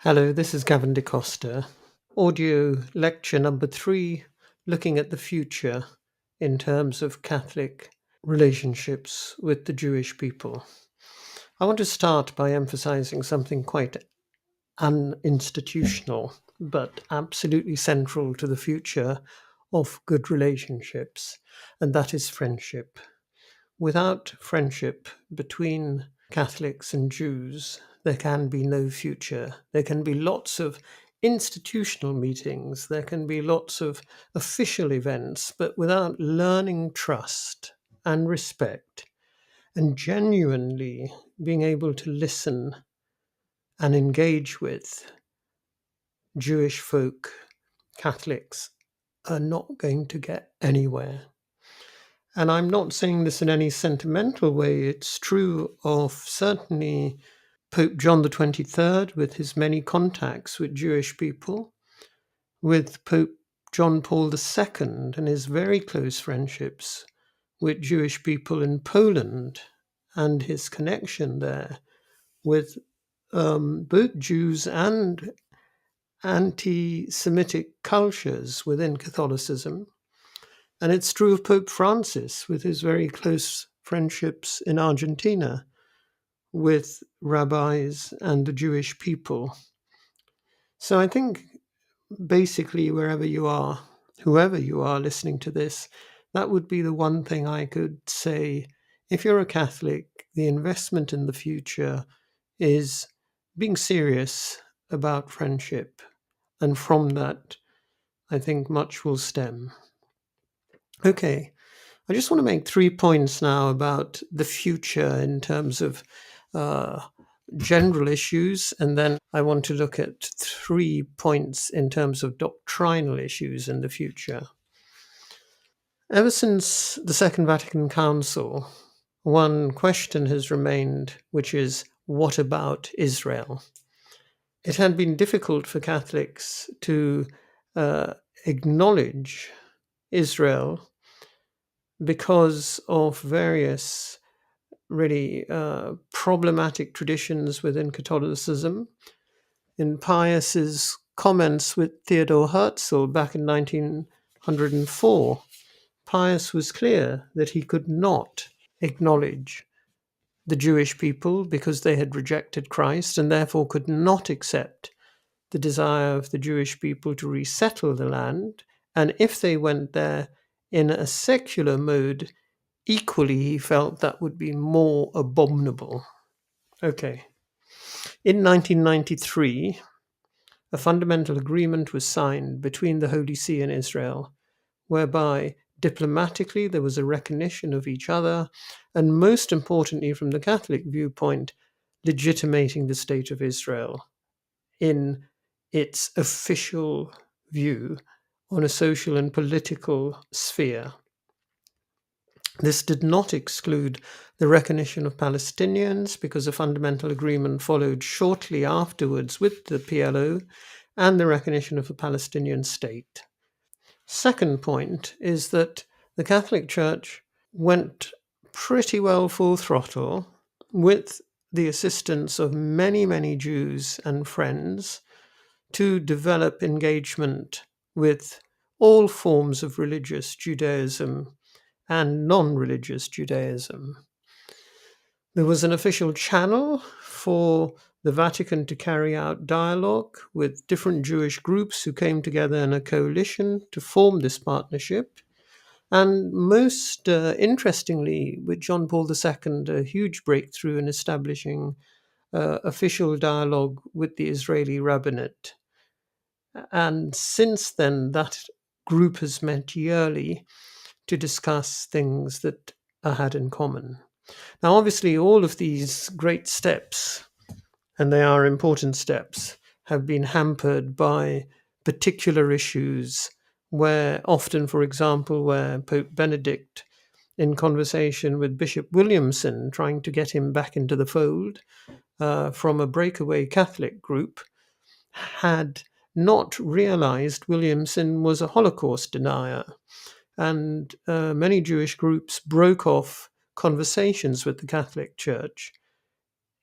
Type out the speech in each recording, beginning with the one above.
Hello, this is Gavin de Costa. Audio lecture number 3, looking at the future in terms of Catholic relationships with the Jewish people. I want to start by emphasizing something quite uninstitutional, but absolutely central to the future of good relationships, and that is friendship. Without friendship between Catholics and Jews, there can be no future. There can be lots of institutional meetings, there can be lots of official events, but without learning trust and respect and genuinely being able to listen and engage with Jewish folk, Catholics are not going to get anywhere. And I'm not saying this in any sentimental way. It's true of certainly Pope John the 23rd with his many contacts with Jewish people, with Pope John Paul II and his very close friendships with Jewish people in Poland and his connection there with both Jews and anti-Semitic cultures within Catholicism. And it's true of Pope Francis with his very close friendships in Argentina with rabbis and the Jewish people. So I think basically wherever you are, whoever you are listening to this, that would be the one thing I could say. If you're a Catholic, the investment in the future is being serious about friendship. And from that, I think much will stem. Okay, I just want to make 3 points now about the future in terms of general issues, and then I want to look at 3 points in terms of doctrinal issues in the future. Ever since the Second Vatican Council, one question has remained, which is, what about Israel? It had been difficult for Catholics to acknowledge Israel because of various really problematic traditions within Catholicism. In Pius's comments with Theodore Herzl back in 1904, Pius was clear that he could not acknowledge the Jewish people because they had rejected Christ and therefore could not accept the desire of the Jewish people to resettle the land. And if they went there in a secular mode, equally he felt that would be more abominable. Okay. In 1993, a fundamental agreement was signed between the Holy See and Israel, whereby diplomatically there was a recognition of each other, and most importantly, from the Catholic viewpoint, legitimating the state of Israel in its official view on a social and political sphere. This did not exclude the recognition of Palestinians, because a fundamental agreement followed shortly afterwards with the PLO, and the recognition of a Palestinian state. Second point is that the Catholic Church went pretty well full throttle with the assistance of many, many Jews and friends to develop engagement with all forms of religious Judaism and non-religious Judaism. There was an official channel for the Vatican to carry out dialogue with different Jewish groups who came together in a coalition to form this partnership. And most interestingly, with John Paul II, a huge breakthrough in establishing official dialogue with the Israeli rabbinate. And since then, that group has met yearly to discuss things that are had in common. Now, obviously, all of these great steps, and they are important steps, have been hampered by particular issues where often, for example, where Pope Benedict, in conversation with Bishop Williamson, trying to get him back into the fold from a breakaway Catholic group, had not realized Williamson was a Holocaust denier. And many Jewish groups broke off conversations with the Catholic Church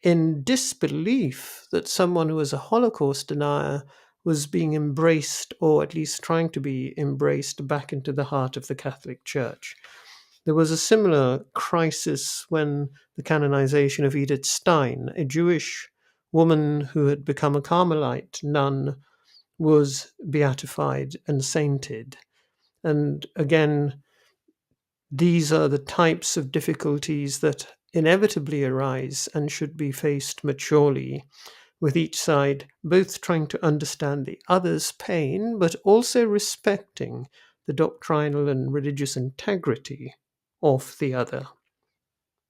in disbelief that someone who was a Holocaust denier was being embraced, or at least trying to be embraced, back into the heart of the Catholic Church. There was a similar crisis when the canonization of Edith Stein, a Jewish woman who had become a Carmelite nun, was beatified and sainted. And again, these are the types of difficulties that inevitably arise and should be faced maturely, with each side both trying to understand the other's pain, but also respecting the doctrinal and religious integrity of the other.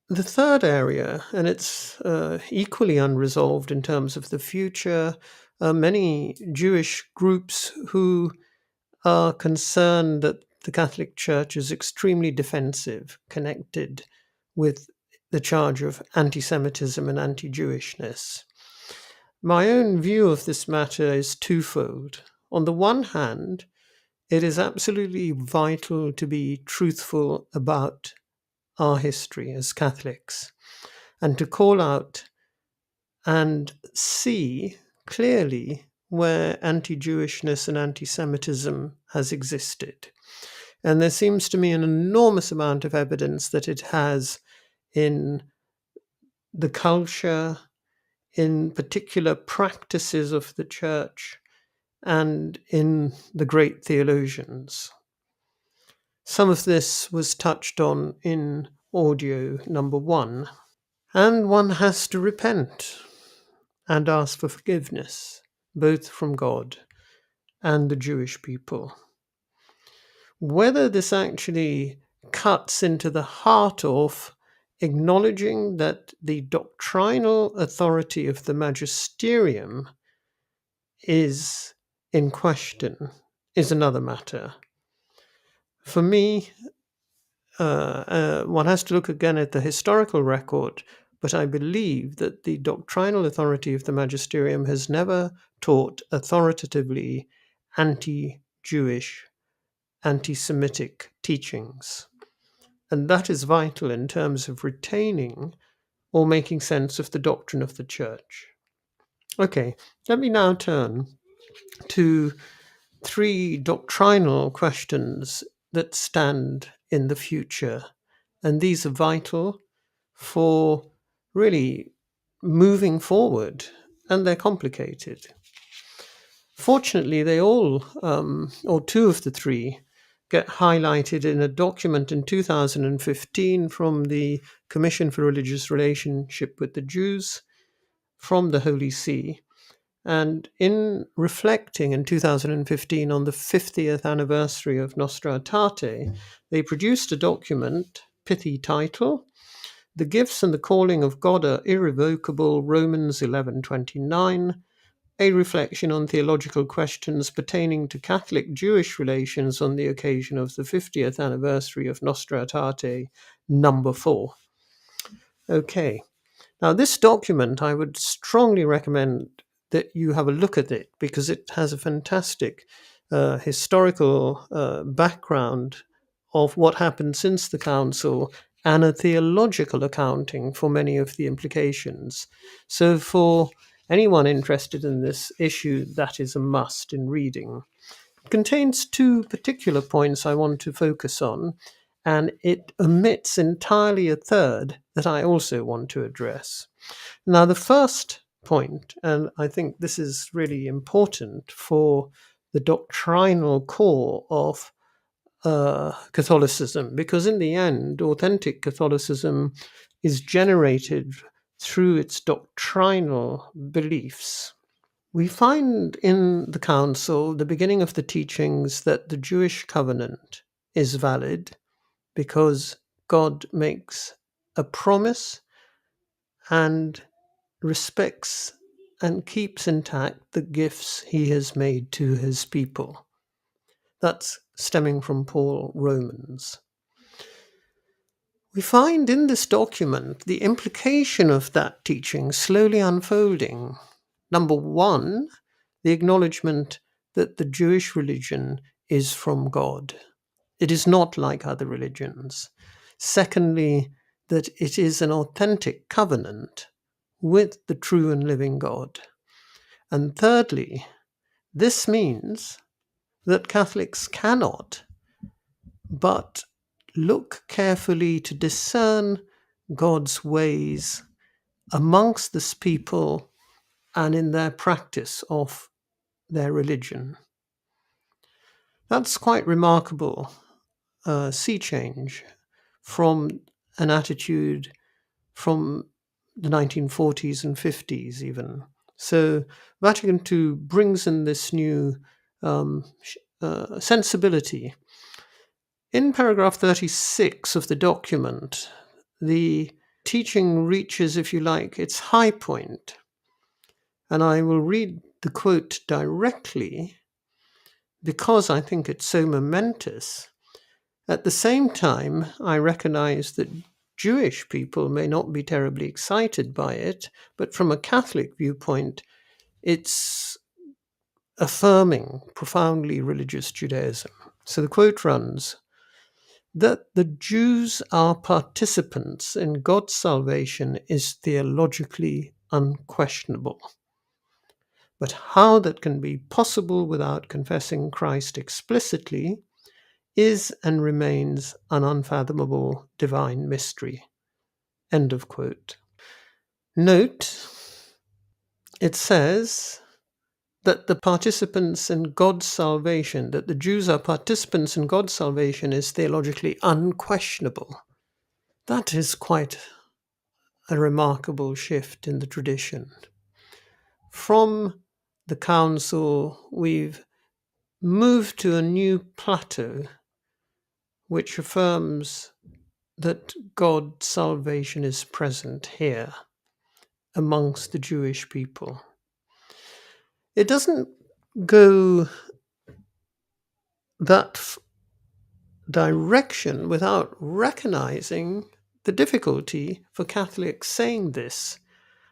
The third area, and it's equally unresolved in terms of the future, are many Jewish groups who are concerned that the Catholic Church is extremely defensive, connected with the charge of anti Semitism and anti Jewishness. My own view of this matter is twofold. On the one hand, it is absolutely vital to be truthful about our history as Catholics and to call out and see clearly where anti Jewishness and anti Semitism has existed. And there seems to me an enormous amount of evidence that it has in the culture, in particular practices of the church, and in the great theologians. Some of this was touched on in audio number 1. And one has to repent and ask for forgiveness, both from God and the Jewish people. Whether this actually cuts into the heart of acknowledging that the doctrinal authority of the magisterium is in question is another matter. For me, one has to look again at the historical record, but I believe that the doctrinal authority of the magisterium has never taught authoritatively anti-Jewish, anti-Semitic teachings. And that is vital in terms of retaining or making sense of the doctrine of the church. Okay, let me now turn to 3 doctrinal questions that stand in the future. And these are vital for really moving forward, and they're complicated. Fortunately, they all, or 2 of the 3, get highlighted in a document in 2015 from the Commission for Religious Relationship with the Jews from the Holy See. And in reflecting in 2015 on the 50th anniversary of Nostra Aetate, they produced a document, pithy title, "The Gifts and the Calling of God Are Irrevocable, Romans 11:29, a reflection on theological questions pertaining to Catholic-Jewish relations on the occasion of the 50th anniversary of Nostra Aetate, number 4. Okay, now this document, I would strongly recommend that you have a look at it because it has a fantastic historical background of what happened since the council and a theological accounting for many of the implications. So for anyone interested in this issue, that is a must in reading. It contains 2 particular points I want to focus on, and it omits entirely a third that I also want to address. Now, the first point, and I think this is really important for the doctrinal core of Catholicism, because in the end, authentic Catholicism is generated through its doctrinal beliefs. We find in the Council the beginning of the teachings that the Jewish covenant is valid because God makes a promise and respects and keeps intact the gifts he has made to his people. That's stemming from Paul Romans. We find in this document the implication of that teaching slowly unfolding. Number 1, the acknowledgement that the Jewish religion is from God. It is not like other religions. Secondly, that it is an authentic covenant with the true and living God. And thirdly, this means that Catholics cannot but look carefully to discern God's ways amongst this people and in their practice of their religion. That's quite remarkable sea change from an attitude from the 1940s and 50s even. So Vatican II brings in this new sensibility. In paragraph 36 of the document, the teaching reaches, if you like, its high point. And I will read the quote directly because I think it's so momentous. At the same time, I recognize that Jewish people may not be terribly excited by it, but from a Catholic viewpoint, it's affirming profoundly religious Judaism. So the quote runs, that the Jews are participants in God's salvation is theologically unquestionable. But how that can be possible without confessing Christ explicitly is and remains an unfathomable divine mystery. End of quote. Note, it says that the participants in God's salvation, that the Jews are participants in God's salvation is theologically unquestionable. That is quite a remarkable shift in the tradition. From the council, we've moved to a new plateau which affirms that God's salvation is present here amongst the Jewish people. It doesn't go that direction without recognizing the difficulty for Catholics saying this.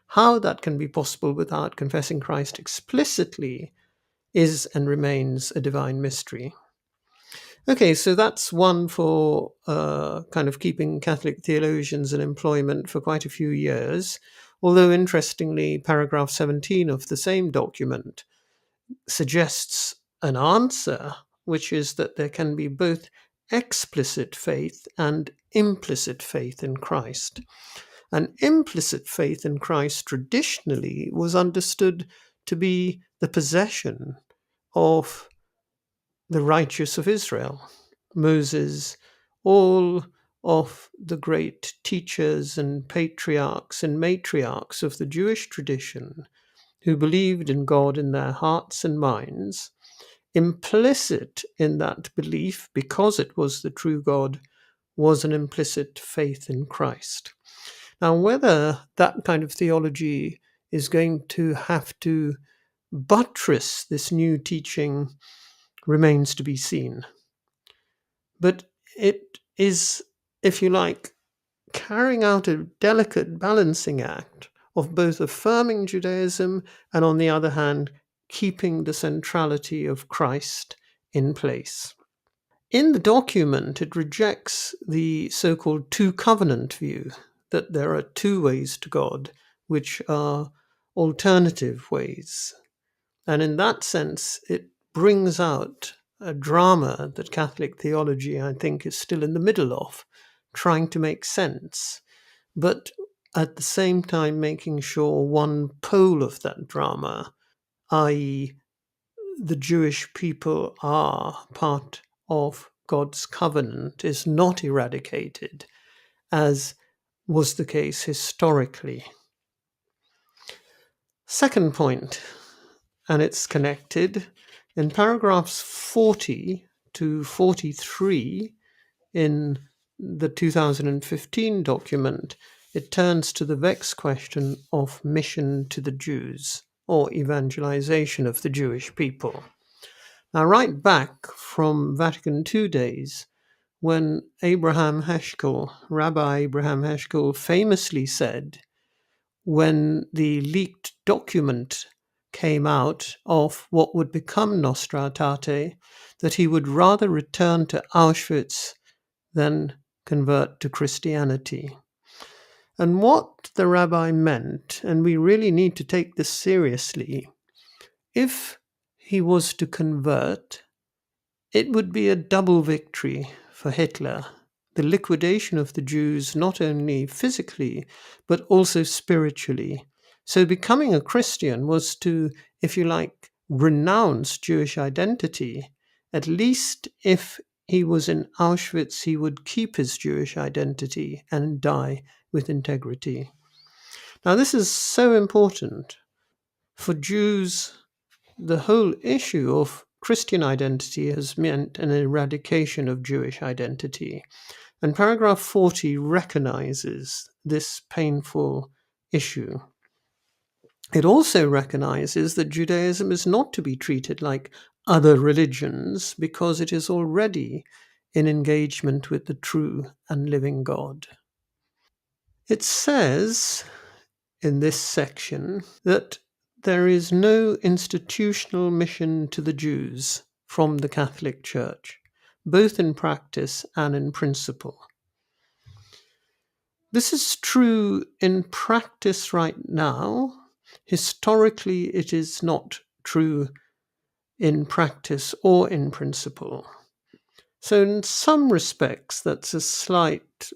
How that can be possible without confessing Christ explicitly is and remains a divine mystery. Okay, so that's one for kind of keeping Catholic theologians in employment for quite a few years. Although, interestingly, paragraph 17 of the same document suggests an answer, which is that there can be both explicit faith and implicit faith in Christ. And implicit faith in Christ traditionally was understood to be the possession of the righteous of Israel, Moses, all of the great teachers and patriarchs and matriarchs of the Jewish tradition who believed in God in their hearts and minds. Implicit in that belief, because it was the true God, was an implicit faith in Christ. Now, whether that kind of theology is going to have to buttress this new teaching remains to be seen. But it is, if you like, carrying out a delicate balancing act of both affirming Judaism and, on the other hand, keeping the centrality of Christ in place. In the document, it rejects the so-called two-covenant view, that there are two ways to God, which are alternative ways. And in that sense, it brings out a drama that Catholic theology, I think, is still in the middle of, trying to make sense, but at the same time making sure one pole of that drama, i.e., the Jewish people are part of God's covenant, is not eradicated, as was the case historically. Second point, and it's connected, in paragraphs 40 to 43 in the 2015 document, it turns to the vexed question of mission to the Jews, or evangelization of the Jewish people. Now, right back from Vatican II days, when Abraham Heschel, Rabbi Abraham Heschel, famously said, when the leaked document came out of what would become Nostra Aetate, that he would rather return to Auschwitz than convert to Christianity. And what the rabbi meant, and we really need to take this seriously, if he was to convert, it would be a double victory for Hitler. The liquidation of the Jews, not only physically, but also spiritually. So becoming a Christian was to, if you like, renounce Jewish identity. At least if he was in Auschwitz, he would keep his Jewish identity and die with integrity. Now, this is so important. For Jews, the whole issue of Christian identity has meant an eradication of Jewish identity. And paragraph 40 recognizes this painful issue. It also recognizes that Judaism is not to be treated like other religions because it is already in engagement with the true and living God. It says in this section that there is no institutional mission to the Jews from the Catholic Church, both in practice and in principle. This is true in practice right now. Historically, it is not true in practice or in principle. So, in some respects, that's a slight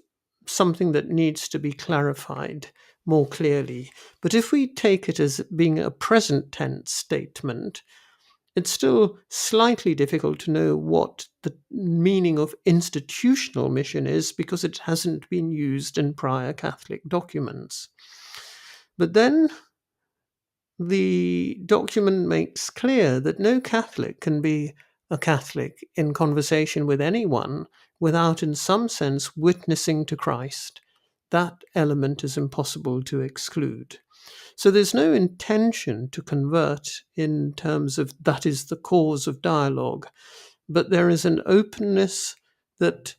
something that needs to be clarified more clearly. But if we take it as being a present tense statement, it's still slightly difficult to know what the meaning of institutional mission is because it hasn't been used in prior Catholic documents. But then the document makes clear that no Catholic can be a Catholic in conversation with anyone without, in some sense, witnessing to Christ. That element is impossible to exclude. So there's no intention to convert in terms of that is the cause of dialogue, but there is an openness that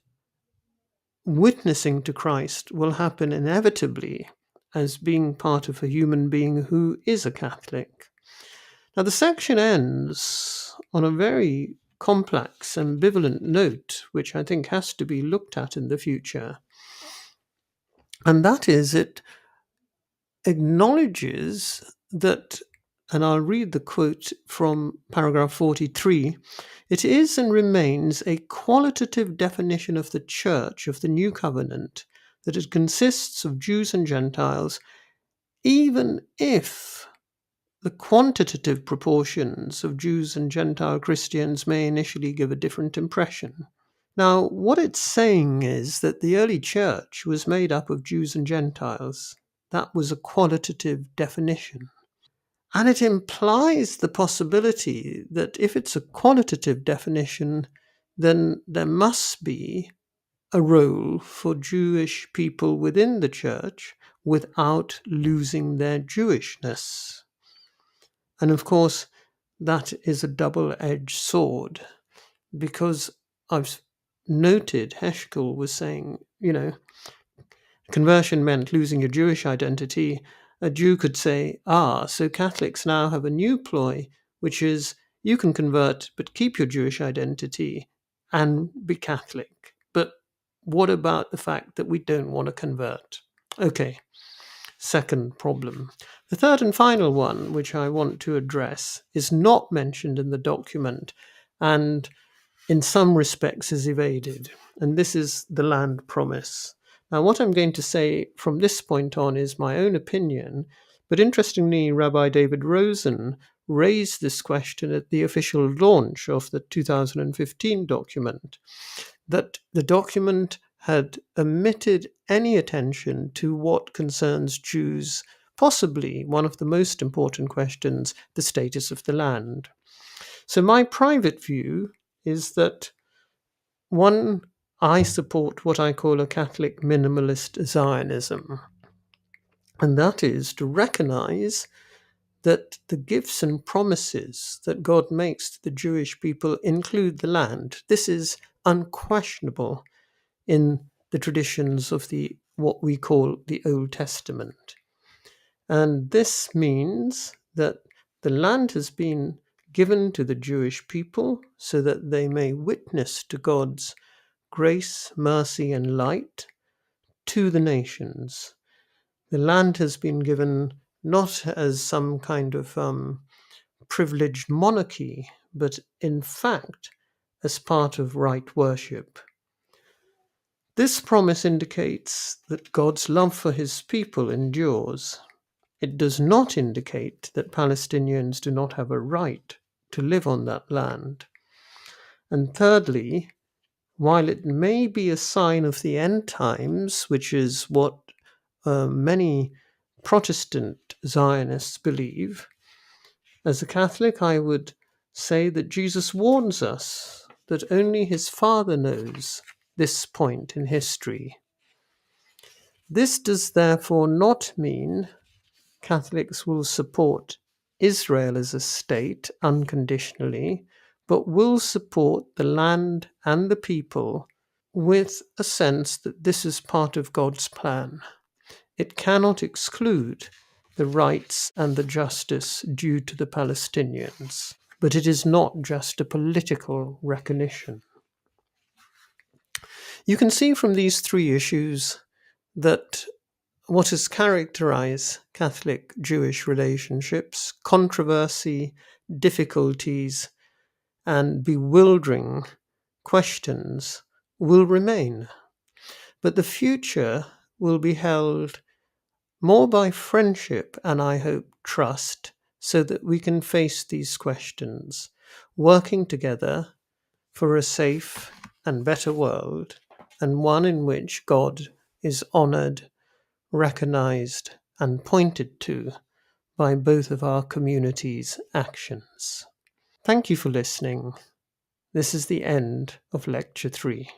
witnessing to Christ will happen inevitably as being part of a human being who is a Catholic. Now, the section ends on a very complex, ambivalent note, which I think has to be looked at in the future. And that is, it acknowledges that, and I'll read the quote from paragraph 43, it is and remains a qualitative definition of the Church of the New Covenant that it consists of Jews and Gentiles, even if the quantitative proportions of Jews and Gentile Christians may initially give a different impression. Now, what it's saying is that the early church was made up of Jews and Gentiles. That was a qualitative definition. And it implies the possibility that if it's a qualitative definition, then there must be a role for Jewish people within the church without losing their Jewishness. And of course, that is a double-edged sword because I've noted Heschel was saying, conversion meant losing your Jewish identity. A Jew could say, so Catholics now have a new ploy, which is you can convert but keep your Jewish identity and be Catholic. But what about the fact that we don't want to convert? Okay. Second problem. The third and final one, which I want to address, is not mentioned in the document and in some respects is evaded, and this is the land promise. Now, what I'm going to say from this point on is my own opinion, but interestingly, Rabbi David Rosen raised this question at the official launch of the 2015 document, that the document had omitted any attention to what concerns Jews, possibly one of the most important questions, the status of the land. So my private view is that, one, I support what I call a Catholic minimalist Zionism, and that is to recognize that the gifts and promises that God makes to the Jewish people include the land. This is unquestionable in the traditions of what we call the Old Testament. And this means that the land has been given to the Jewish people so that they may witness to God's grace, mercy, and light to the nations. The land has been given not as some kind of privileged monarchy, but in fact as part of right worship. This promise indicates that God's love for his people endures. It does not indicate that Palestinians do not have a right to live on that land. And thirdly, while it may be a sign of the end times, which is what many Protestant Zionists believe, as a Catholic, I would say that Jesus warns us that only his Father knows this point in history. This does therefore not mean Catholics will support Israel as a state unconditionally, but will support the land and the people with a sense that this is part of God's plan. It cannot exclude the rights and the justice due to the Palestinians, but it is not just a political recognition. You can see from these three issues that what has characterized Catholic-Jewish relationships, controversy, difficulties, and bewildering questions will remain. But the future will be held more by friendship and, I hope, trust, so that we can face these questions, working together for a safe and better world, and one in which God is honored, recognized, and pointed to by both of our communities' actions. Thank you for listening. This is the end of Lecture 3.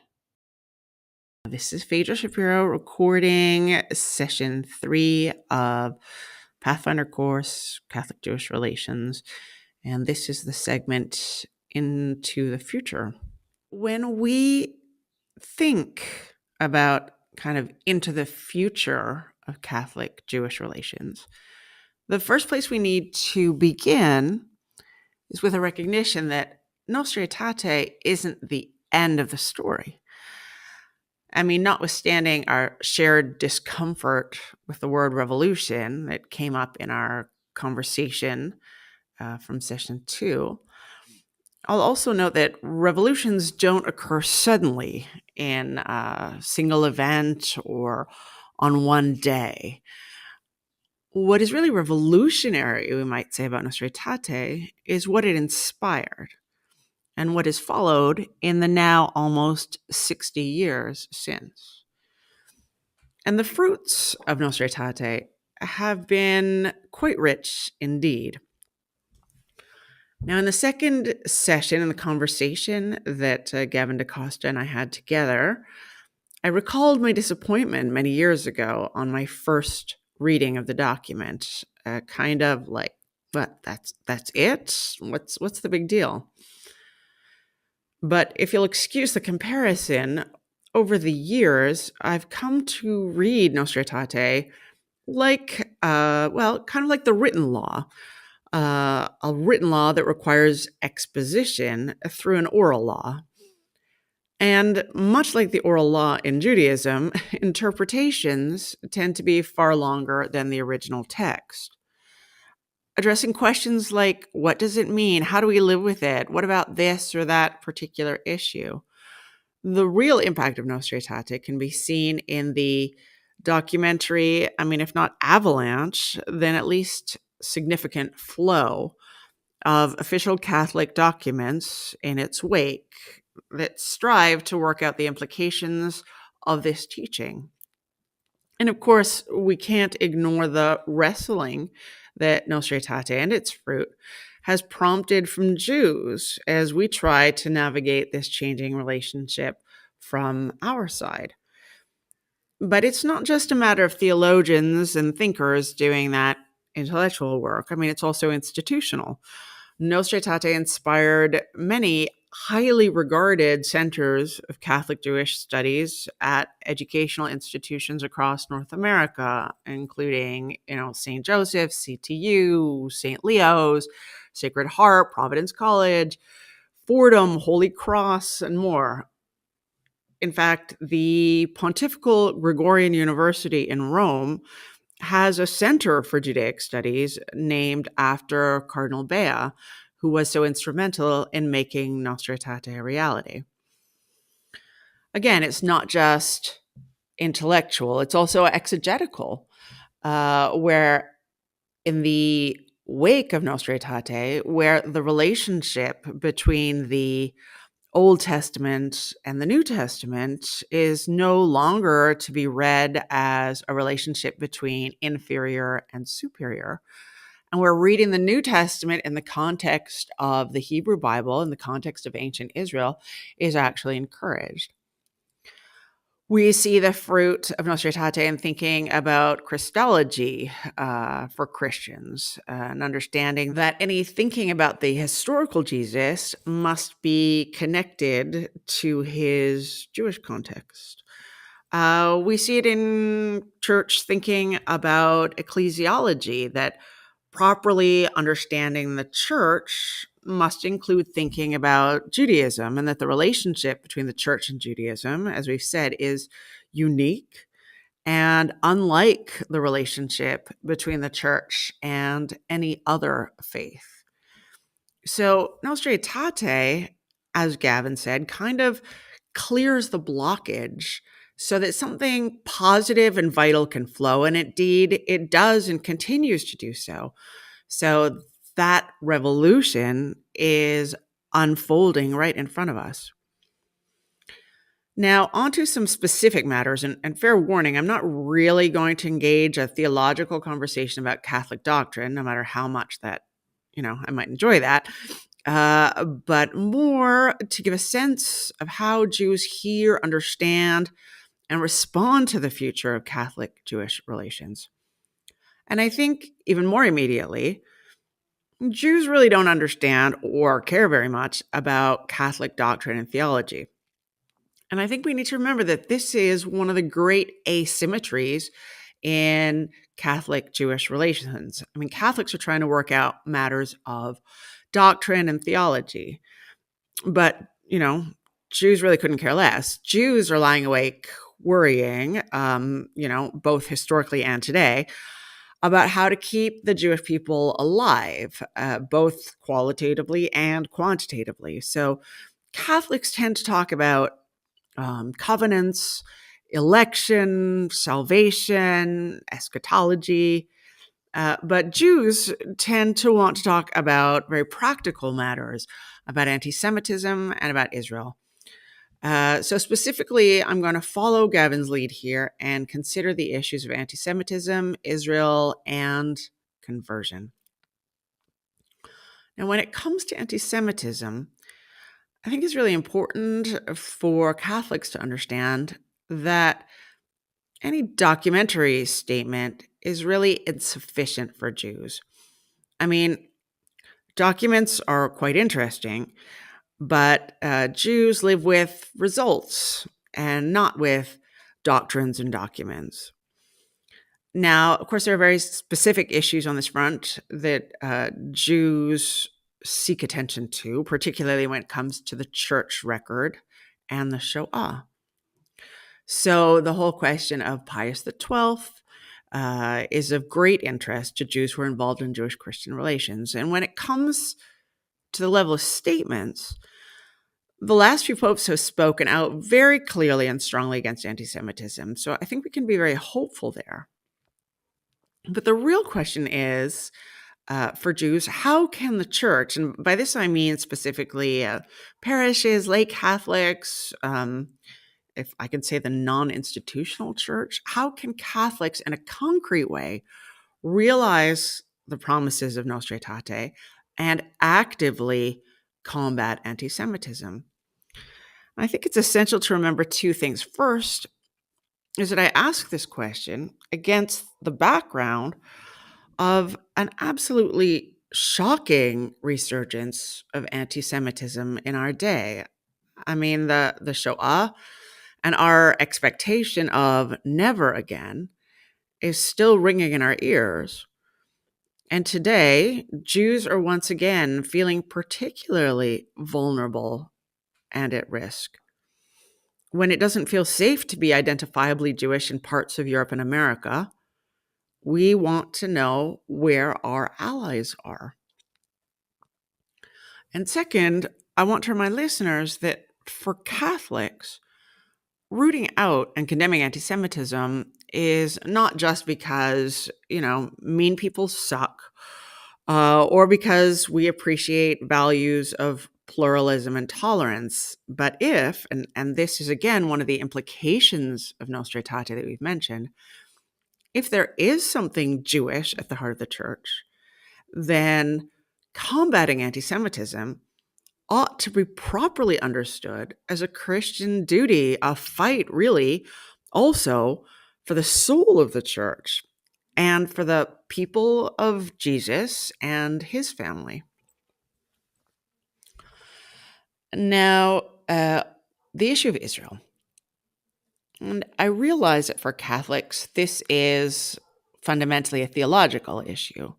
This is Faydra Shapiro recording session 3 of Pathfinder course, Catholic Jewish Relations, and this is the segment Into the Future. When we think about kind of into the future of Catholic Jewish relations, the first place we need to begin is with a recognition that Nostra Aetate isn't the end of the story. I mean, notwithstanding our shared discomfort with the word revolution that came up in our conversation from session 2, I'll also note that revolutions don't occur suddenly in a single event or on one day. What is really revolutionary, we might say, about Nostra Aetate is what it inspired and what has followed in the now almost 60 years since. And the fruits of Nostra Aetate have been quite rich indeed. Now, in the second session, in the conversation that Gavin DaCosta and I had together, I recalled my disappointment many years ago on my first reading of the document, kind of like, "What? That's it? What's the big deal?" But if you'll excuse the comparison, over the years, I've come to read Nostra Aetate like, kind of like the written law, a written law that requires exposition through an oral law. And much like the oral law in Judaism, interpretations tend to be far longer than the original text, addressing questions like, what does it mean? How do we live with it? What about this or that particular issue? The real impact of Nostra Aetate can be seen in the documentary, if not avalanche, then at least significant flow of official Catholic documents in its wake that strive to work out the implications of this teaching. And of course, we can't ignore the wrestling that Nostra Aetate and its fruit has prompted from Jews as we try to navigate this changing relationship from our side. But it's not just a matter of theologians and thinkers doing that intellectual work. It's also institutional. Nostra Aetate inspired many highly regarded centers of Catholic Jewish studies at educational institutions across North America, including, St. Joseph's, CTU, St. Leo's, Sacred Heart, Providence College, Fordham, Holy Cross, and more. In fact, the Pontifical Gregorian University in Rome has a center for Judaic studies named after Cardinal Bea, who was so instrumental in making Nostra Aetate a reality. Again, it's not just intellectual, it's also exegetical, where in the wake of Nostra Aetate, where the relationship between the Old Testament and the New Testament is no longer to be read as a relationship between inferior and superior. And we're reading the New Testament in the context of the Hebrew Bible, in the context of ancient Israel, is actually encouraged. We see the fruit of Nostra Aetate in thinking about Christology for Christians, and understanding that any thinking about the historical Jesus must be connected to his Jewish context. We see it in church thinking about ecclesiology, that properly understanding the church must include thinking about Judaism, and that the relationship between the church and Judaism, as we've said, is unique and unlike the relationship between the church and any other faith. So Nostra Aetate, as Gavin said, kind of clears the blockage so that something positive and vital can flow. And indeed, it does and continues to do so. So that revolution is unfolding right in front of us. Now, onto some specific matters, and fair warning, I'm not really going to engage a theological conversation about Catholic doctrine, no matter how much that, I might enjoy that, but more to give a sense of how Jews hear, understand, and respond to the future of Catholic-Jewish relations. And I think even more immediately, Jews really don't understand or care very much about Catholic doctrine and theology. And I think we need to remember that this is one of the great asymmetries in Catholic Jewish relations. I mean, Catholics are trying to work out matters of doctrine and theology, but, Jews really couldn't care less. Jews are lying awake worrying, both historically and today, about how to keep the Jewish people alive, both qualitatively and quantitatively. So Catholics tend to talk about covenants, election, salvation, eschatology. But Jews tend to want to talk about very practical matters, about anti-Semitism and about Israel. So specifically, I'm going to follow Gavin's lead here and consider the issues of anti-Semitism, Israel, and conversion. Now, when it comes to anti-Semitism, I think it's really important for Catholics to understand that any documentary statement is really insufficient for Jews. I mean, documents are quite interesting, but Jews live with results and not with doctrines and documents. Now, of course, there are very specific issues on this front that Jews seek attention to, particularly when it comes to the church record and the Shoah. So the whole question of Pius XII is of great interest to Jews who are involved in Jewish-Christian relations. And when it comes to the level of statements, the last few popes have spoken out very clearly and strongly against anti-Semitism. So I think we can be very hopeful there. But the real question is, for Jews, how can the church, and by this I mean specifically parishes, lay Catholics, if I can say the non-institutional church, how can Catholics in a concrete way realize the promises of Nostra Aetate and actively combat anti-Semitism? I think it's essential to remember two things. First is that I ask this question against the background of an absolutely shocking resurgence of anti-Semitism in our day. I mean, the Shoah and our expectation of never again is still ringing in our ears. And today, Jews are once again feeling particularly vulnerable and at risk. When it doesn't feel safe to be identifiably Jewish in parts of Europe and America, we want to know where our allies are. And second, I want to remind listeners that for Catholics, rooting out and condemning anti-Semitism is not just because, mean people suck, or because we appreciate values of pluralism and tolerance. But if, and this is again one of the implications of Nostra Aetate that we've mentioned, if there is something Jewish at the heart of the church, then combating anti-Semitism ought to be properly understood as a Christian duty, a fight, really, also for the soul of the church and for the people of Jesus and his family. Now, the issue of Israel. And I realize that for Catholics, this is fundamentally a theological issue.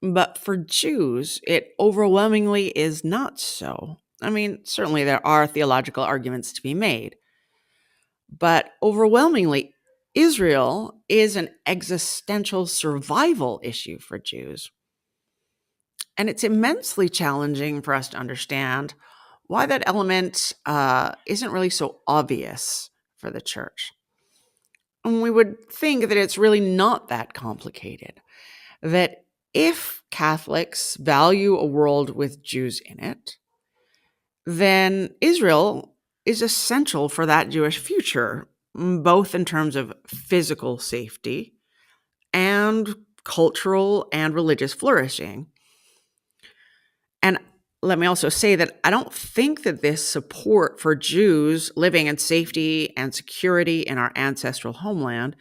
But for Jews, it overwhelmingly is not so. I mean, certainly there are theological arguments to be made, but overwhelmingly, Israel is an existential survival issue for Jews. And it's immensely challenging for us to understand why that element isn't really so obvious for the church. And we would think that it's really not that complicated, that if Catholics value a world with Jews in it, then Israel is essential for that Jewish future, both in terms of physical safety and cultural and religious flourishing. And let me also say that I don't think that this support for Jews living in safety and security in our ancestral homeland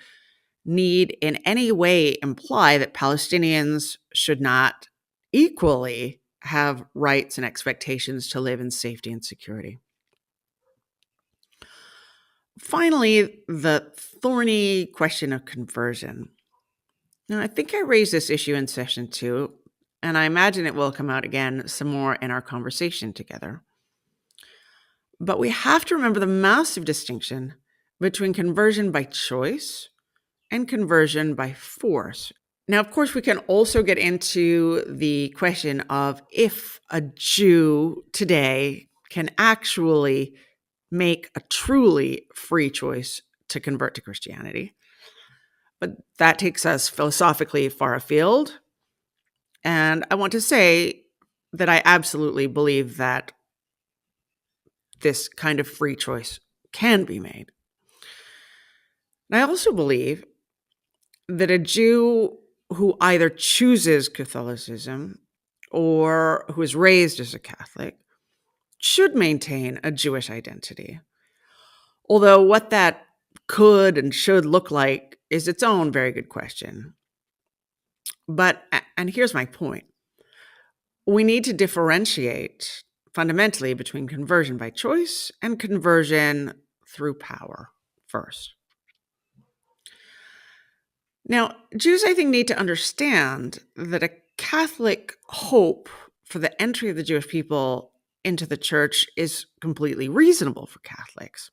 need in any way imply that Palestinians should not equally have rights and expectations to live in safety and security. Finally, the thorny question of conversion. Now, I think I raised this issue in session 2, and I imagine it will come out again some more in our conversation together. But we have to remember the massive distinction between conversion by choice and conversion by force. Now, of course, we can also get into the question of if a Jew today can actually make a truly free choice to convert to Christianity. But that takes us philosophically far afield. And I want to say that I absolutely believe that this kind of free choice can be made. And I also believe that a Jew who either chooses Catholicism or who is raised as a Catholic should maintain a Jewish identity. Although what that could and should look like is its own very good question. And here's my point. We need to differentiate fundamentally between conversion by choice and conversion through power first. Now, Jews, I think, need to understand that a Catholic hope for the entry of the Jewish people into the church is completely reasonable for Catholics.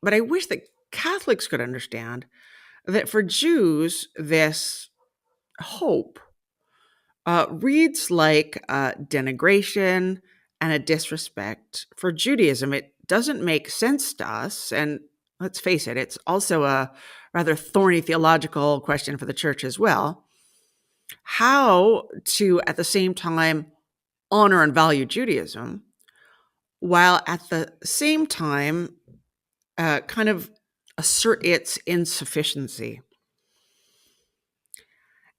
But I wish that Catholics could understand that for Jews, this hope reads like denigration and a disrespect for Judaism. It doesn't make sense to us. And let's face it, it's also a rather thorny theological question for the church as well. How to, at the same time, honor and value Judaism, while at the same time, kind of assert its insufficiency.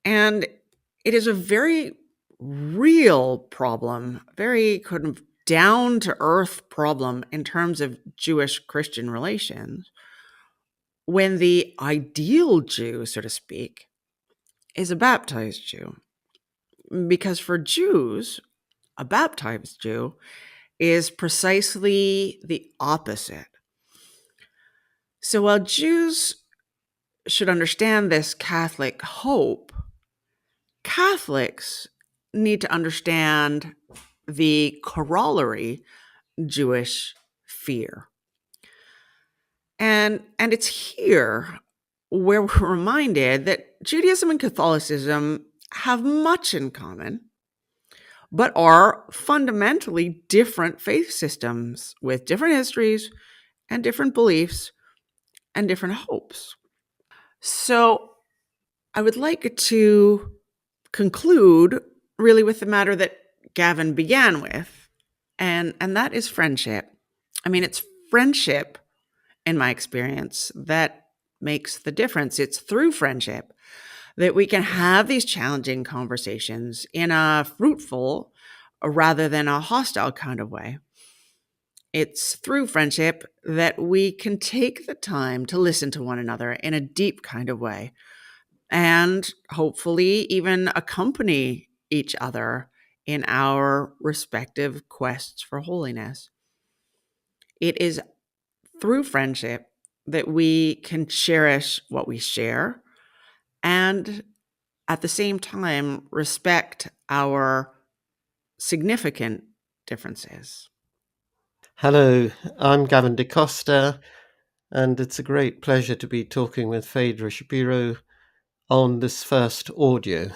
And it is a very real problem, very kind of down to earth problem in terms of Jewish Christian relations, when the ideal Jew, so to speak, is a baptized Jew. Because for Jews, a baptized Jew is precisely the opposite. So while Jews should understand this Catholic hope, Catholics need to understand the corollary Jewish fear. And it's here where we're reminded that Judaism and Catholicism have much in common, but are fundamentally different faith systems with different histories and different beliefs and different hopes. So I would like to conclude really with the matter that Gavin began with, and that is friendship. I mean, it's friendship, in my experience, that makes the difference. It's through friendship that we can have these challenging conversations in a fruitful rather than a hostile kind of way. It's through friendship that we can take the time to listen to one another in a deep kind of way and hopefully even accompany each other in our respective quests for holiness. It is through friendship that we can cherish what we share and at the same time respect our significant differences. Hello, I'm Gavin DeCosta, and it's a great pleasure to be talking with Faydra Shapiro on this first audio.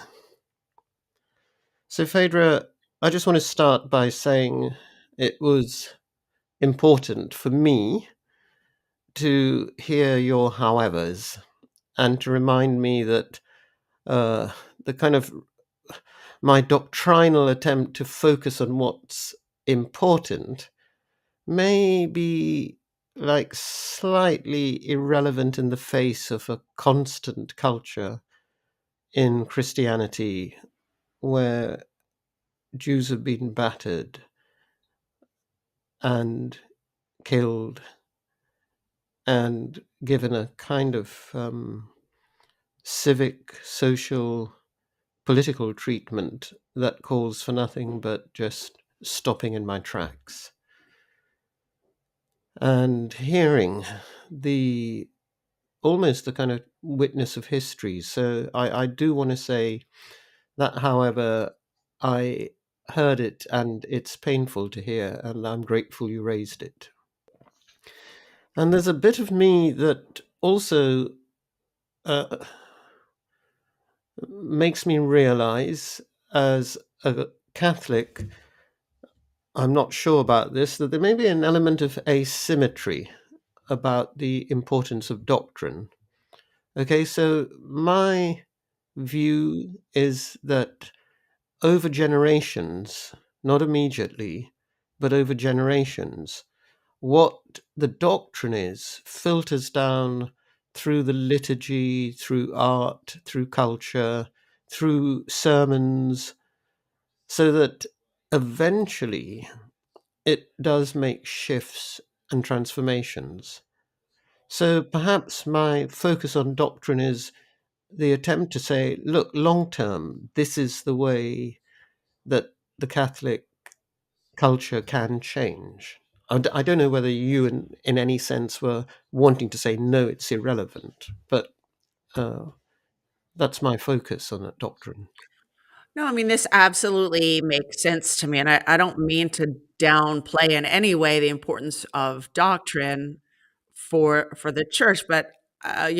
So, Faydra, I just want to start by saying it was important for me to hear your howevers and to remind me that uh, the kind of my doctrinal attempt to focus on what's important may be like slightly irrelevant in the face of a constant culture in Christianity where Jews have been battered and killed and given a kind of civic, social, political treatment that calls for nothing but just stopping in my tracks. And hearing the almost the kind of witness of history. So I do want to say that, however, I heard it and it's painful to hear, and I'm grateful you raised it. And there's a bit of me that also uh, makes me realize, as a Catholic, I'm not sure about this, that there may be an element of asymmetry about the importance of doctrine. Okay, so my view is that over generations, not immediately, but over generations, what the doctrine is filters down through the liturgy, through art, through culture, through sermons, so that eventually it does make shifts and transformations. So perhaps my focus on doctrine is the attempt to say, look, long term, this is the way that the Catholic culture can change. I don't know whether you, in any sense, were wanting to say, no, it's irrelevant, but uh, that's my focus on that doctrine. No, I mean, this absolutely makes sense to me. And I don't mean to downplay in any way the importance of doctrine for the church. But, as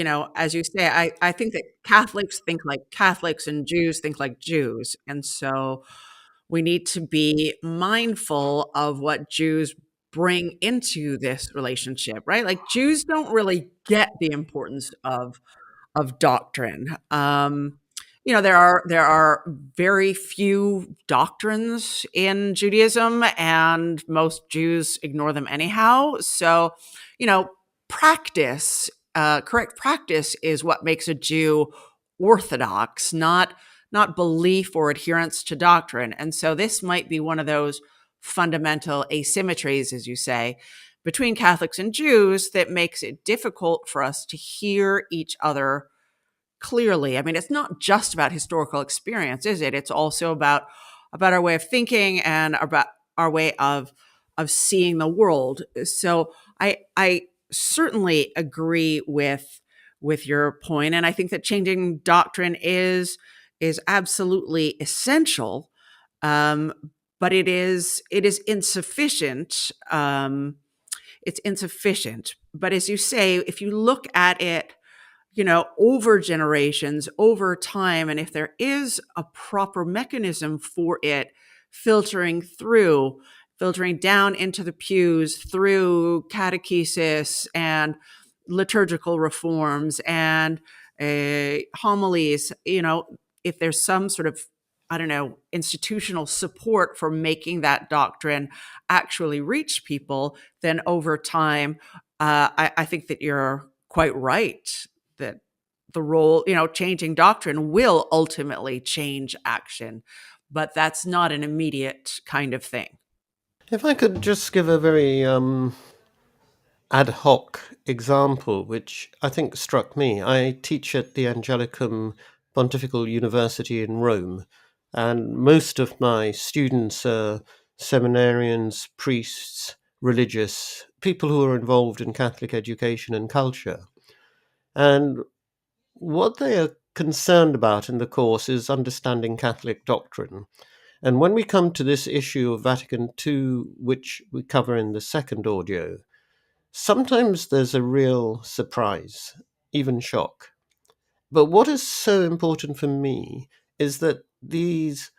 you say, I think that Catholics think like Catholics and Jews think like Jews. And so we need to be mindful of what Jews bring into this relationship, right? Like Jews don't really get the importance of doctrine. There are very few doctrines in Judaism, and most Jews ignore them anyhow. So, you know, correct practice is what makes a Jew orthodox, not belief or adherence to doctrine. And so, this might be one of those fundamental asymmetries, as you say, between Catholics and Jews that makes it difficult for us to hear each other clearly. I mean, it's not just about historical experience, is it? It's also about our way of thinking and about our way of seeing the world. So I certainly agree with your point, and I think that changing doctrine is absolutely essential. Um, but it is insufficient. It's insufficient. But as you say, if you look at it over generations, over time, and if there is a proper mechanism for it filtering through, filtering down into the pews through catechesis and liturgical reforms and homilies, if there's some sort of, I don't know, institutional support for making that doctrine actually reach people, then over time, I think that you're quite right that the role, changing doctrine will ultimately change action, but that's not an immediate kind of thing. If I could just give a very ad hoc example, which I think struck me. I teach at the Angelicum Pontifical University in Rome, and most of my students are seminarians, priests, religious, people who are involved in Catholic education and culture. And what they are concerned about in the course is understanding Catholic doctrine. And when we come to this issue of Vatican II, which we cover in the second audio, sometimes there's a real surprise, even shock. But what is so important for me is that these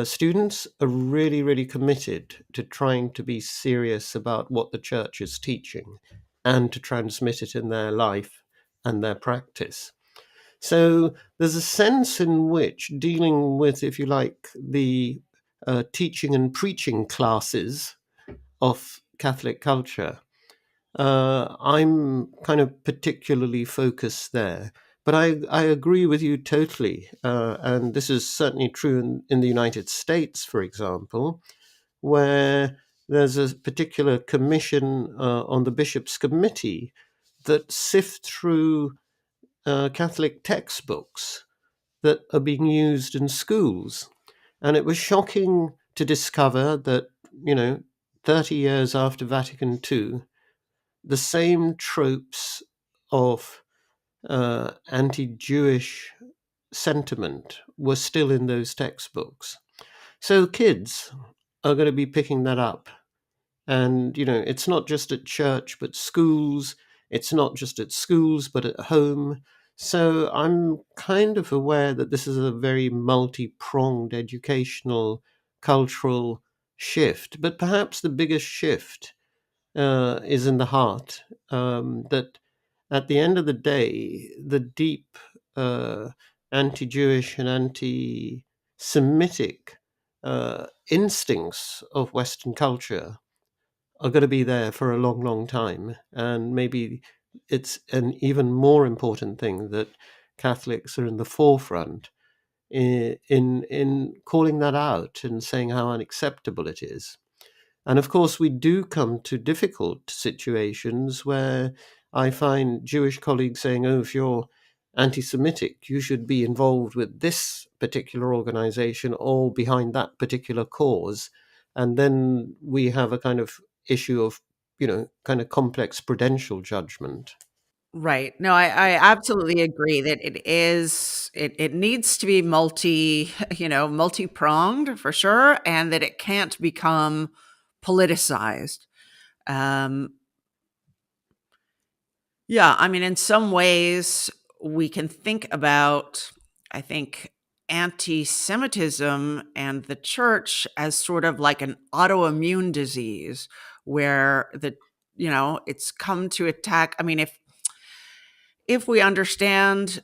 students are really, really committed to trying to be serious about what the church is teaching and to transmit it in their life and their practice. So there's a sense in which dealing with, if you like, the teaching and preaching classes of Catholic culture, I'm kind of particularly focused there. But I agree with you totally. And this is certainly true in the United States, for example, where there's a particular commission on the Bishops' Committee that sift through Catholic textbooks that are being used in schools. And it was shocking to discover that, 30 years after Vatican II, the same tropes of anti Jewish sentiment were still in those textbooks. So kids are going to be picking that up. And, it's not just at church, but schools. It's not just at schools, but at home. So I'm kind of aware that this is a very multi pronged educational, cultural shift. But perhaps the biggest shift is in the heart. That at the end of the day, the deep anti Jewish and anti Semitic instincts of Western culture are going to be there for a long, long time. And maybe it's an even more important thing that Catholics are in the forefront in calling that out and saying how unacceptable it is. And of course, we do come to difficult situations where I find Jewish colleagues saying, oh, if you're anti Semitic, you should be involved with this particular organization or behind that particular cause. And then we have a kind of issue of, kind of complex prudential judgment. Right. No, I absolutely agree that it needs to be multi-pronged for sure, and that it can't become politicized. Um, yeah, I mean, in some ways, we can think about, I think, anti-Semitism and the church as sort of like an autoimmune disease where it's come to attack. I mean, if we understand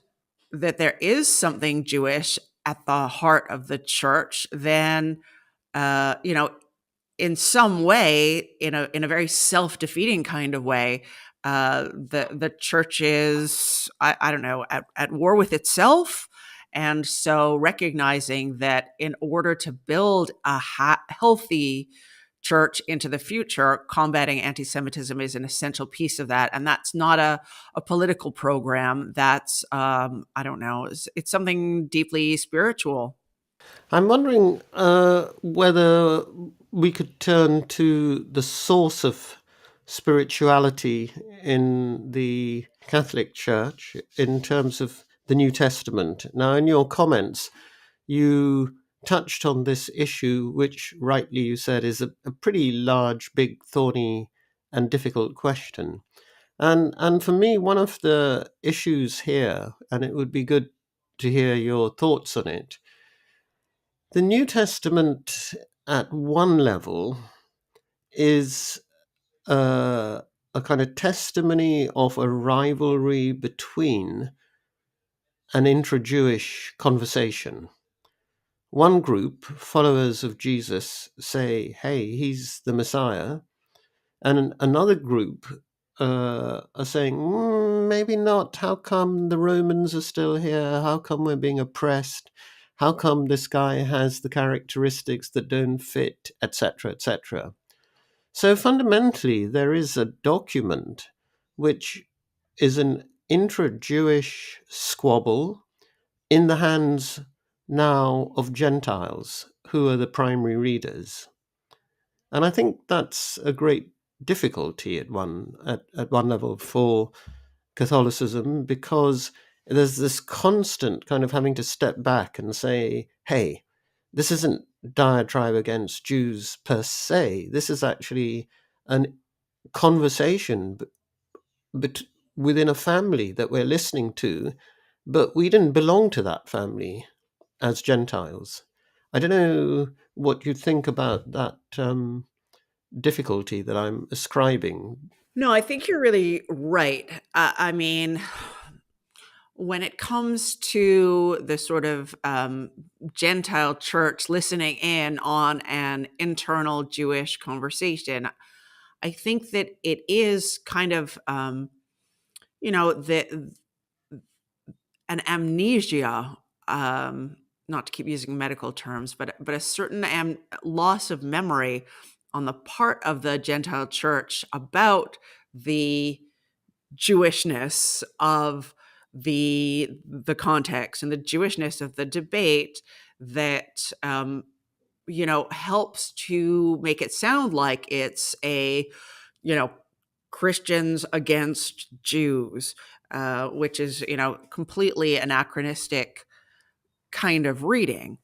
that there is something Jewish at the heart of the church, then uh, you know, in some way, in a very self-defeating kind of way, the church is, I don't know, at war with itself. And so recognizing that in order to build a healthy church into the future, combating anti-Semitism is an essential piece of that. And that's not a political program. That's, I don't know, it's something deeply spiritual. I'm wondering whether we could turn to the source of spirituality in the Catholic Church in terms of the New Testament. Now, in your comments, you touched on this issue, which rightly you said is a pretty large, big, thorny, and difficult question. And for me, one of the issues here, and it would be good to hear your thoughts on it, the New Testament at one level is a kind of testimony of a rivalry between an intra-Jewish conversation. One group, followers of Jesus, say, hey, he's the Messiah. And another group are saying, maybe not. How come the Romans are still here? How come we're being oppressed? How come this guy has the characteristics that don't fit, etc., etc.? So fundamentally, there is a document which is an intra-Jewish squabble in the hands now of Gentiles, who are the primary readers. And I think that's a great difficulty at one level for Catholicism, because there's this constant kind of having to step back and say, hey, this isn't diatribe against Jews per se. This is actually a conversation but within a family that we're listening to, but we didn't belong to that family as Gentiles. I don't know what you think about that difficulty that I'm ascribing. No, I think you're really right. I mean, when it comes to the sort of Gentile church listening in on an internal Jewish conversation, I think that it is kind of, the an amnesia, not to keep using medical terms, but a certain loss of memory on the part of the Gentile church about the Jewishness of the context and the Jewishness of the debate that helps to make it sound like it's a you know Christians against Jews, which is completely anachronistic kind of reading.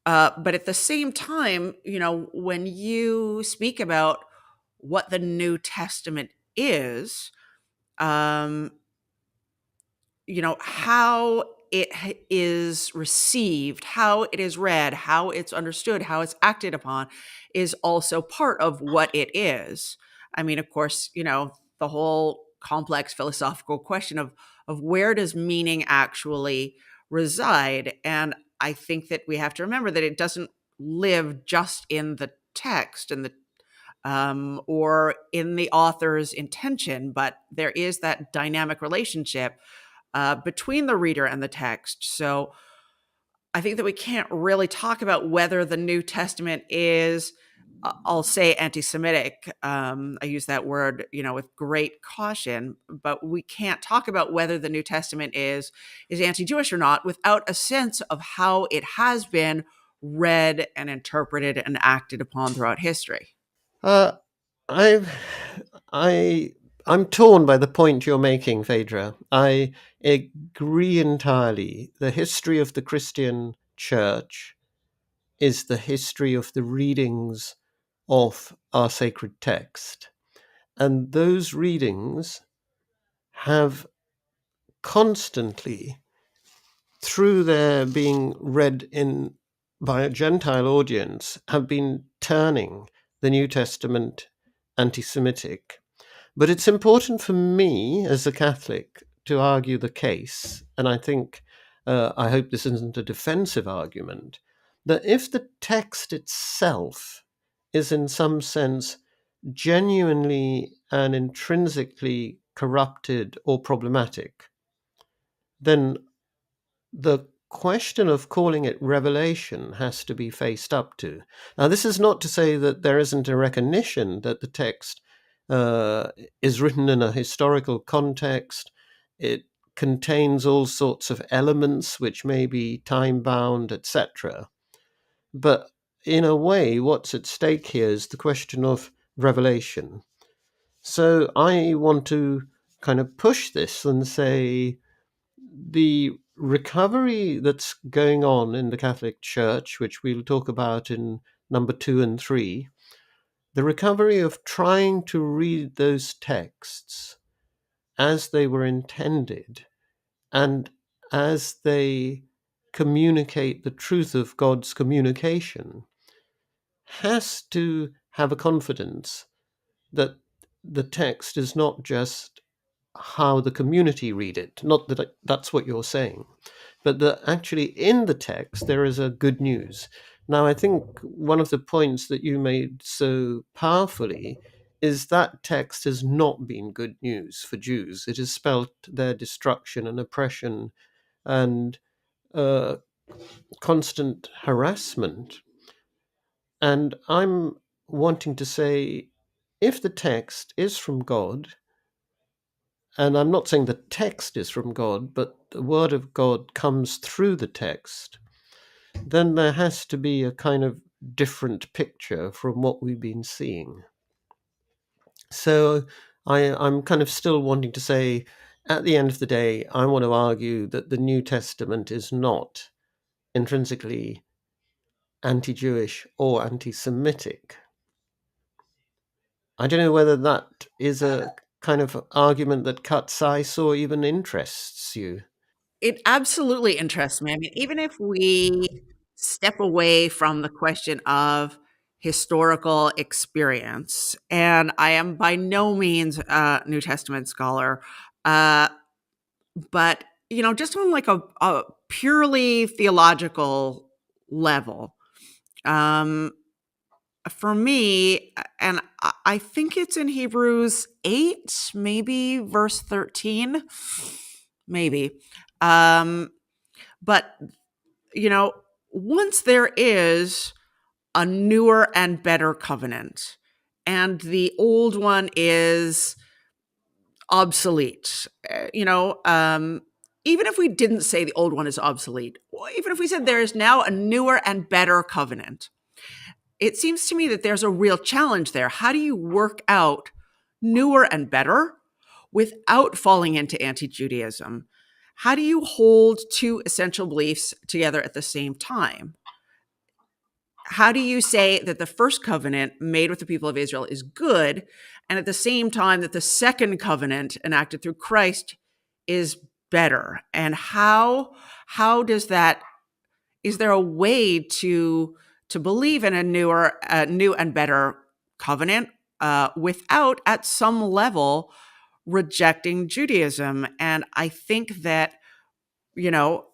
But at the same time, when you speak about what the New Testament is, um, how it is received, how it is read, how it's understood, how it's acted upon is also part of what it is. I mean, of course, the whole complex philosophical question of where does meaning actually reside? And I think that we have to remember that it doesn't live just in the text and the or in the author's intention, but there is that dynamic relationship between the reader and the text. So I think that we can't really talk about whether the New Testament is, I'll say, anti-Semitic. I use that word, with great caution, but we can't talk about whether the New Testament is anti-Jewish or not without a sense of how it has been read and interpreted and acted upon throughout history. Uh, I, I, I'm torn by the point you're making, Phaedra. I agree entirely. The history of the Christian Church is the history of the readings of our sacred text. And those readings have constantly, through their being read in by a Gentile audience, have been turning the New Testament anti-Semitic. But it's important for me as a Catholic to argue the case, and I think, I hope this isn't a defensive argument, that if the text itself is in some sense genuinely and intrinsically corrupted or problematic, then the question of calling it revelation has to be faced up to. Now, this is not to say that there isn't a recognition that the text uh, is written in a historical context. It contains all sorts of elements which may be time bound, etc. But in a way, what's at stake here is the question of revelation. So I want to kind of push this and say the recovery that's going on in the Catholic Church, which we'll talk about in number 2 and 3, the recovery of trying to read those texts as they were intended and as they communicate the truth of God's communication, has to have a confidence that the text is not just how the community read it. Not that that's what you're saying, but that actually in the text there is a good news. Now, I think one of the points that you made so powerfully is that text has not been good news for Jews. It has spelt their destruction and oppression and uh, constant harassment. And I'm wanting to say, if the text is from God, and I'm not saying the text is from God, but the word of God comes through the text, then there has to be a kind of different picture from what we've been seeing. So I'm kind of still wanting to say, at the end of the day, I want to argue that the New Testament is not intrinsically anti Jewish or anti Semitic. I don't know whether that is a kind of argument that cuts ice or even interests you. It absolutely interests me. I mean, even if we step away from the question of historical experience, and I am by no means a New Testament scholar, uh, but just on like a purely theological level, um, for me, and I think it's in Hebrews 8, maybe verse 13, maybe. Um, but you know, once there is a newer and better covenant, and the old one is obsolete, even if we didn't say the old one is obsolete, or even if we said there is now a newer and better covenant, it seems to me that there's a real challenge there. How do you work out newer and better without falling into anti Judaism? How do you hold two essential beliefs together at the same time? How do you say that the first covenant made with the people of Israel is good, and at the same time that the second covenant enacted through Christ is better? And how does that, is there a way to believe in a new and better covenant without at some level rejecting Judaism? And I think that, you know,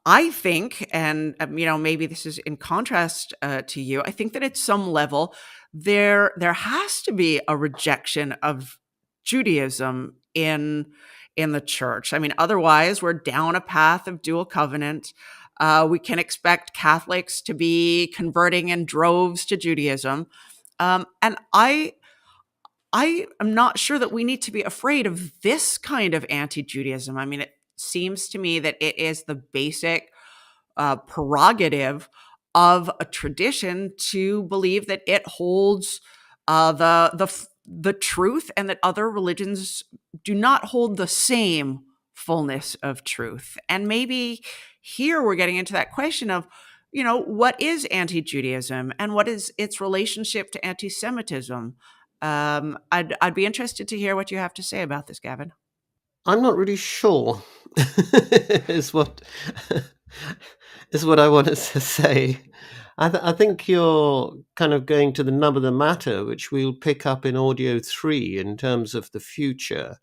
I think, and maybe this is in contrast to you. I think that at some level, there has to be a rejection of Judaism in the church. I mean, otherwise, we're down a path of dual covenant. We can expect Catholics to be converting in droves to Judaism, and I am not sure that we need to be afraid of this kind of anti-Judaism. I mean, it seems to me that it is the basic prerogative of a tradition to believe that it holds the truth, and that other religions do not hold the same fullness of truth. And maybe here we're getting into that question of, what is anti-Judaism and what is its relationship to anti-Semitism? I'd be interested to hear what you have to say about this, Gavin. I'm not really sure, is what is what I wanted to say. I think you're kind of going to the nub of the matter, which we'll pick up in audio 3 in terms of the future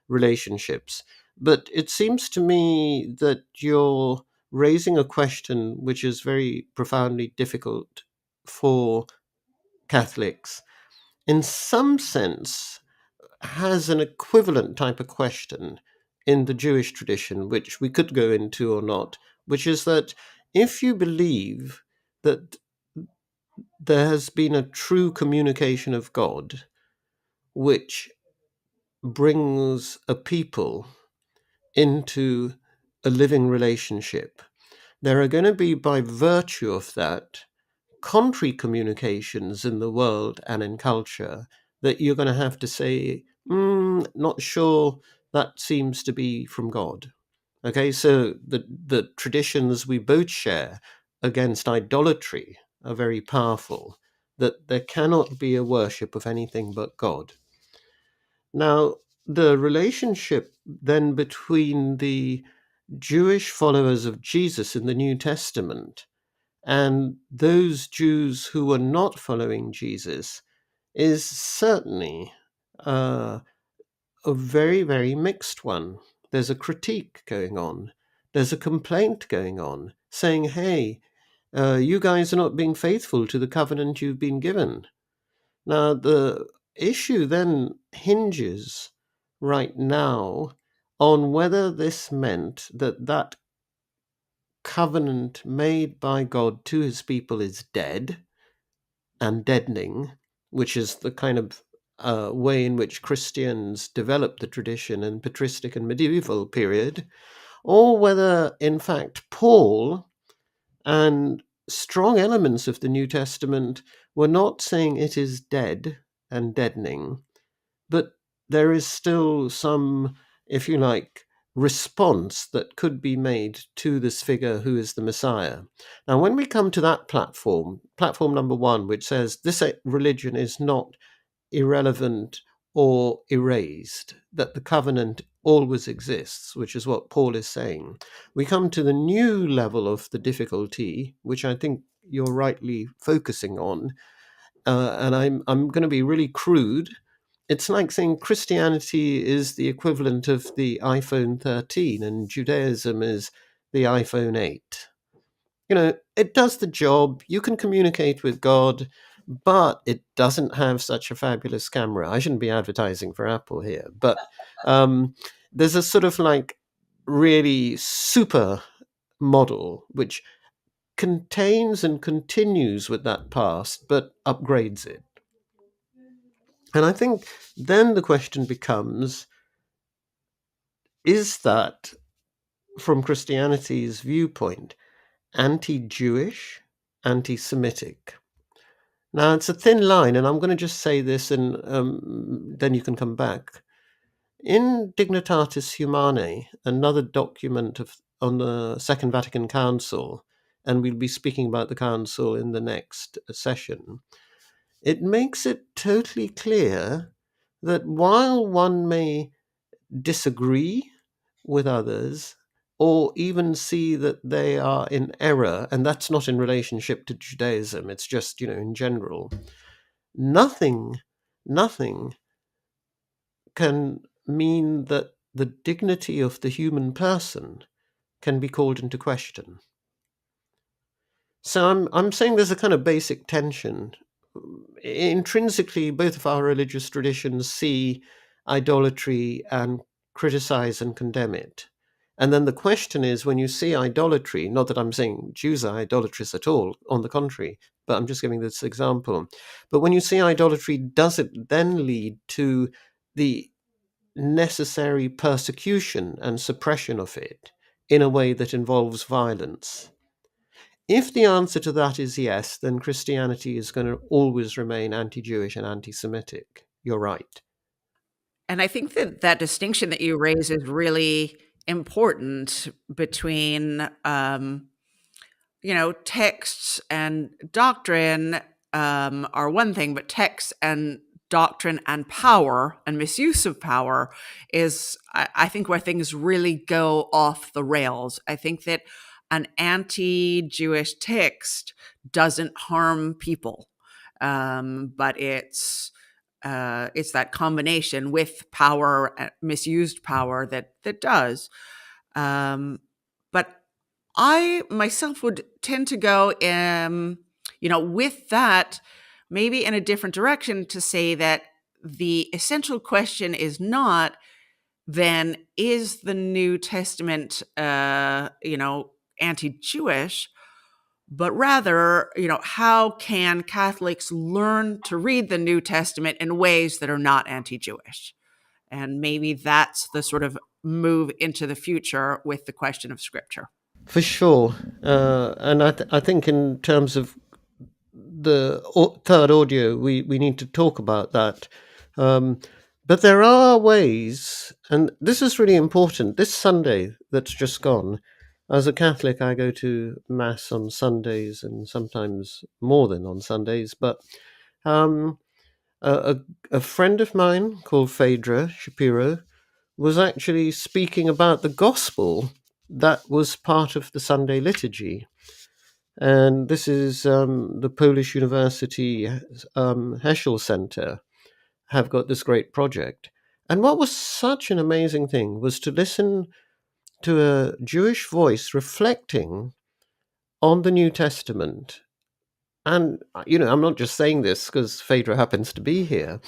relationships. But it seems to me that you're raising a question which is very profoundly difficult for Catholics. In some sense, has an equivalent type of question in the Jewish tradition, which we could go into or not, which is that if you believe that there has been a true communication of God, which brings a people into a living relationship, there are going to be, by virtue of that, contrary communications in the world and in culture that you're going to have to say, not sure that seems to be from God. Okay, so the traditions we both share against idolatry are very powerful, that there cannot be a worship of anything but God. Now, the relationship then between the Jewish followers of Jesus in the New Testament and those Jews who were not following Jesus is certainly uh, a very, very mixed one. There's a critique going on, there's a complaint going on saying, hey, you guys are not being faithful to the covenant you've been given. Now, the issue then hinges right now on whether this meant that that covenant made by God to his people is dead and deadening, which is the kind of way in which Christians developed the tradition in patristic and medieval period, or whether, in fact, Paul and strong elements of the New Testament were not saying it is dead and deadening, but there is still some, if you like, response that could be made to this figure who is the Messiah. Now, when we come to that platform number one, which says this religion is not irrelevant or erased, that the covenant always exists, which is what Paul is saying, we come to the new level of the difficulty, which I think you're rightly focusing on, and I'm going to be really crude. It's like saying Christianity is the equivalent of the iPhone 13 and Judaism is the iPhone 8. It does the job. You can communicate with God, but it doesn't have such a fabulous camera. I shouldn't be advertising for Apple here, but um, there's a sort of like really super model which contains and continues with that past, but upgrades it. And I think then the question becomes, is that, from Christianity's viewpoint, anti Jewish, anti Semitic? Now, it's a thin line, and I'm going to just say this and then you can come back. In Dignitatis Humanae, another document on the Second Vatican Council, and we'll be speaking about the Council in the next session, it makes it totally clear that while one may disagree with others or even see that they are in error, and that's not in relationship to Judaism, it's just, in general, nothing, nothing can mean that the dignity of the human person can be called into question. So I'm saying there's a kind of basic tension. Intrinsically, both of our religious traditions see idolatry and criticize and condemn it. And then the question is, when you see idolatry, not that I'm saying Jews are idolatrous at all, on the contrary, but I'm just giving this example. But when you see idolatry, does it then lead to the necessary persecution and suppression of it in a way that involves violence? If the answer to that is yes, then Christianity is going to always remain anti Jewish and anti Semitic. You're right. And I think that that distinction that you raise is really important between, texts and doctrine are one thing, but texts and doctrine and power and misuse of power is, I think, where things really go off the rails. I think that an anti-Jewish text doesn't harm people, but it's that combination with power, misused power that does. But I myself would tend to go, with that, maybe in a different direction, to say that the essential question is not, then, is the New Testament, anti-Jewish, but rather, how can Catholics learn to read the New Testament in ways that are not anti-Jewish? And maybe that's the sort of move into the future with the question of Scripture. For sure. And I think, in terms of the third audio, we need to talk about that. But there are ways, and this is really important. This Sunday that's just gone, as a Catholic, I go to Mass on Sundays and sometimes more than on Sundays. But A friend of mine called Faydra, Shapiro, was actually speaking about the gospel that was part of the Sunday liturgy. And this is the Polish University Heschel Center have got this great project. And what was such an amazing thing was to listen to a Jewish voice reflecting on the New Testament. And, I'm not just saying this because Phaedra happens to be here,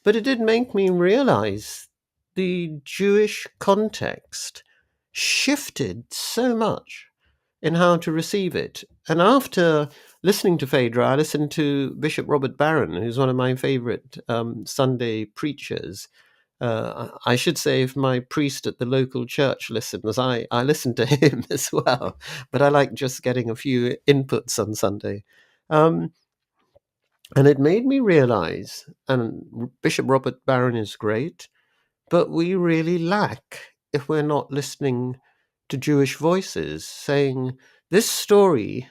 but it did make me realize the Jewish context shifted so much in how to receive it. And after listening to Phaedra, I listened to Bishop Robert Barron, who's one of my favorite Sunday preachers. I should say, if my priest at the local church listens, I listen to him as well. But I like just getting a few inputs on Sunday. Um, and it made me realize, and Bishop Robert Barron is great, but we really lack if we're not listening to Jewish voices saying this story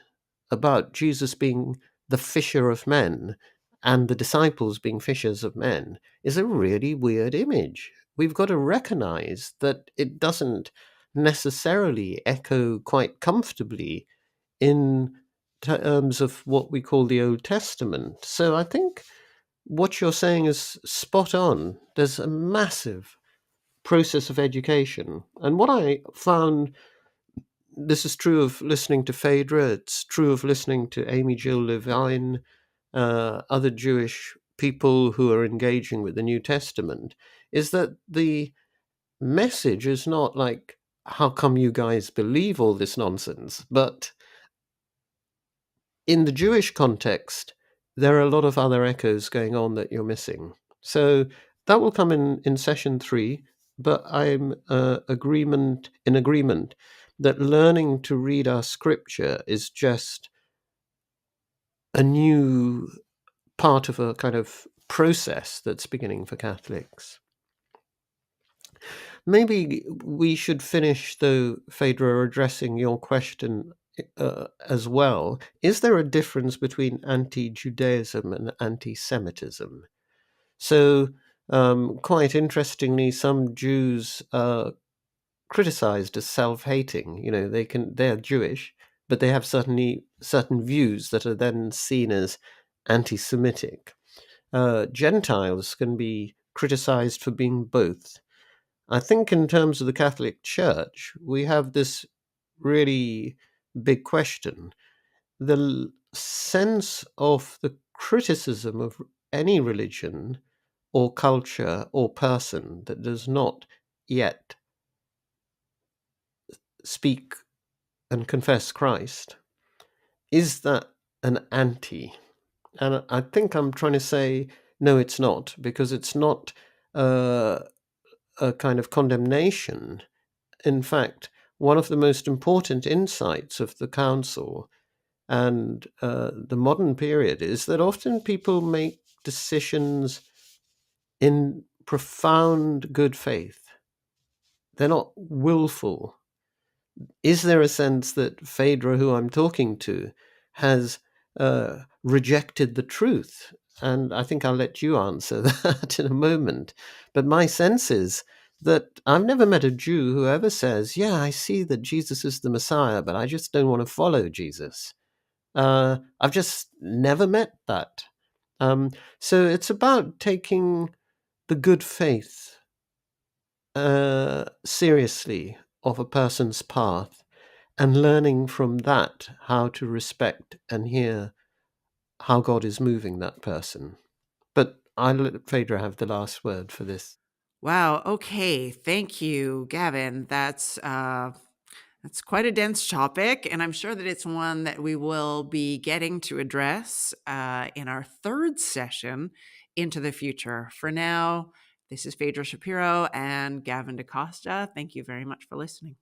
about Jesus being the fisher of men and the disciples being fishers of men is a really weird image. We've got to recognize that it doesn't necessarily echo quite comfortably in terms of what we call the Old Testament. So I think what you're saying is spot on. There's a massive process of education. And what I found, this is true of listening to Phaedra, it's true of listening to Amy Jill Levine, other Jewish people who are engaging with the New Testament, is that the message is not like, how come you guys believe all this nonsense? But in the Jewish context, there are a lot of other echoes going on that you're missing. So that will come in session 3. But I'm in agreement that learning to read our scripture is just a new part of a kind of process that's beginning for Catholics. Maybe we should finish, though, Phaedra, addressing your question as well. Is there a difference between anti-Judaism and anti-Semitism? So, quite interestingly, some Jews are criticized as self-hating. They're Jewish, but they have certain views that are then seen as anti-Semitic. Gentiles can be criticized for being both. I think in terms of the Catholic Church, we have this really big question. The sense of the criticism of any religion or culture or person that does not yet speak and confess Christ, is that an anti? And I think I'm trying to say, no, it's not, because it's not a kind of condemnation. In fact, one of the most important insights of the council and the modern period is that often people make decisions in profound good faith. They're not willful. Is there a sense that Phaedra, who I'm talking to, has rejected the truth? And I think I'll let you answer that in a moment. But my sense is that I've never met a Jew who ever says, yeah, I see that Jesus is the Messiah, but I just don't want to follow Jesus. I've just never met that. So it's about taking the good faith seriously of a person's path and learning from that how to respect and hear how God is moving that person. But I'll let Phaedra have the last word for this. Wow. Okay. Thank you, Gavin. That's quite a dense topic, and I'm sure that it's one that we will be getting to address in our third session into the future. For now, this is Phaedra Shapiro and Gavin DaCosta. Thank you very much for listening.